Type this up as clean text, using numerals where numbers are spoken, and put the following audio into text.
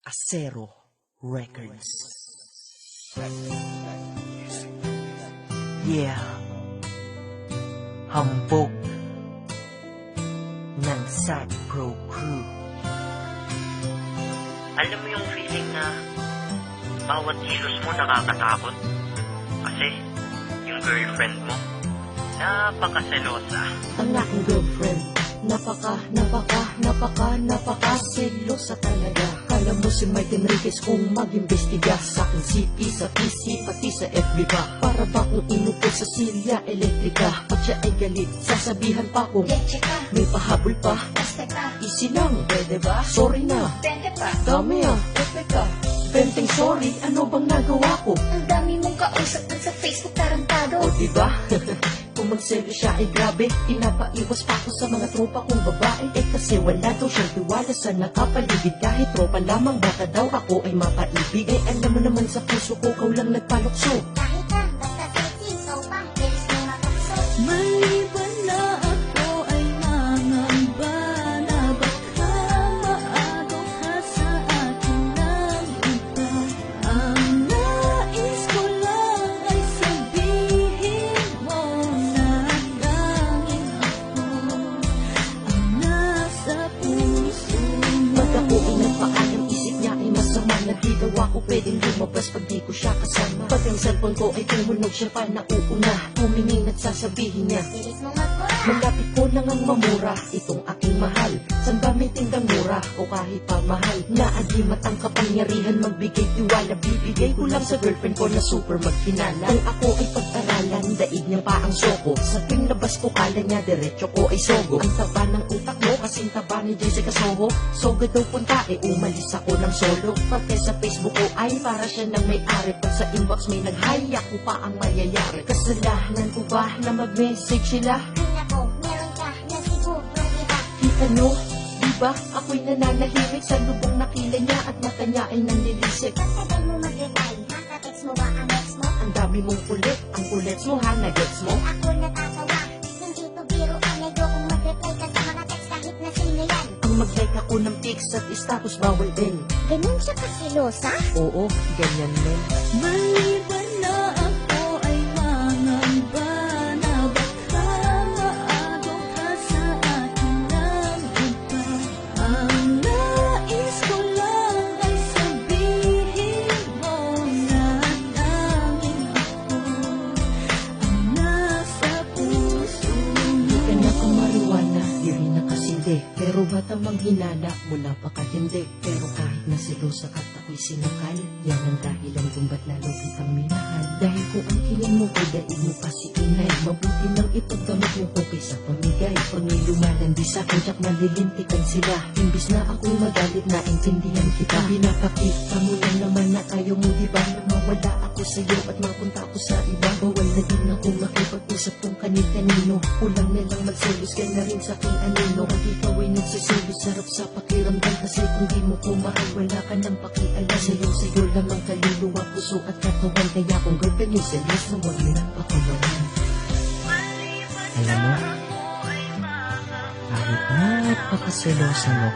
Acero Records. Yeah. Hambog ng Sad Pro Crew. Alam mo yung feeling na bawat kilos mo nakakatakot? Kasi yung girlfriend mo, napakaselosa. Ang aking girlfriend, napaka-selosa talaga. Kala mo si Mike Enriquez kung mag-imbestiga sa aking CP, sa PC, pati sa FB pa. Para ba kung inupo sa silya elektrika? Pag siya ay galit, sasabihan pa kung may pahabol pa. Easy lang, pwede ba? Sorry na, dami pepe ka. Benteng sorry, ano bang nagawa ko? Ang dami mong kausap dun sa Facebook, tarantado. O diba? Kung magselo siya ay grabe, pinapaiwas pa ako sa mga tropa kong babae. Eh kasi wala daw siyang tiwala sa nakapaligid. Kahit tropa lamang, baka daw ako ay mapaibig. Eh alam mo naman sa puso ko, kau lang nagpalukso. Kahit lang, basta sexy, so pang, bilis mo matukso. Maliban na ako ay nangamba na baka maagaw ka sa akin ng iba. Ang nais ko lang ay sabihin mo na tanging ako ang nasa puso mo. Pag ako ay nagpaalam, isip niya ay masama. Na di daw ako pwedeng lumabas pag di ko siya kasama. Pag ang cellphone ko ay tumunog, siya pa nauuna. Tumingin at sasabihin niya, Bilis mo magmura. malapit ko nang ang mamura itong aking mahal. San ba may tindang mura o kahit pa mahal? Naagimat ang kapangyarihan magbigay tiwala. Bibigay ko lang sa girlfriend ko na super magkinala. Kung ako ay pag-aralan, daig niya pa ang soko. Sa tuwing labas ko kala niya, diretso ko ay sogo. Ang taba ng utak mo, kasing taba ni Jessica Soho. Sogo daw punta, umalis ako ng solo. Pagka sa Facebook ko ay para siya nang may-ari. Pag sa inbox may nag-hi, ako pa ang mayayari. Kasalanan ko ba na mag-message sila? Ay nako, meron ka na siguro, diba? Kita nyo, diba ako'y nananahimik sa lubong na kilay niya at mata niya ay nanlilisik. Pagtagal mo mag-reply, nakatext mo ba ang ex mo? Ang dami mong kulit, ang kulets mo ha, nagets mo? Ako natatawa, hindi to biro ang ayokong mag-reply ka sa mga text kahit na sino yan. Ang mag-like ako ng pics at status bawal din. Ganun siya kasilosa? Oo, ganyan men. Maliban na ako ay mangamba na baka maagaw ka sa akin ng iba. Ang nais ko lang ay sabihin mo na tanging ako ang nasa puso Di mo. ka na kumariwana, di rin nakasindi. Pero batang manghinala, mula pa katindi. Pero kahit na silosa at ako'y sinakal, yan ang dahilan kung ba't lalo kitang minahal. Dahil kung ang hiling mo ay daig mo pa si inay, mabuti nang ipagdamot mo ko kaysa pamigay. Pag may lumalandi sa akin, tsak nalilintikan sila. Imbis na ako'y magalit, naintindihan kita. Pinapakita mo lang naman na ayaw mo, diba? Na mawala ako sa'yo at mapunta ako sa iba. Bawal na din ako makipag-usap kung kanil-kanino. Kulang na lang magselos ka na rin sa aking anino. Pag ikaw ay nagsiselos, sarap sa pakiramdam. Kasi kung di mo ko mahal, wala ka nang pakialam. Sa'yo lang ang kaluluwa, puso at katawan. Kaya kung girlfriend yung selos, na huwag mo nang pakawalan. Alam mo, kahit napakaselosa mo,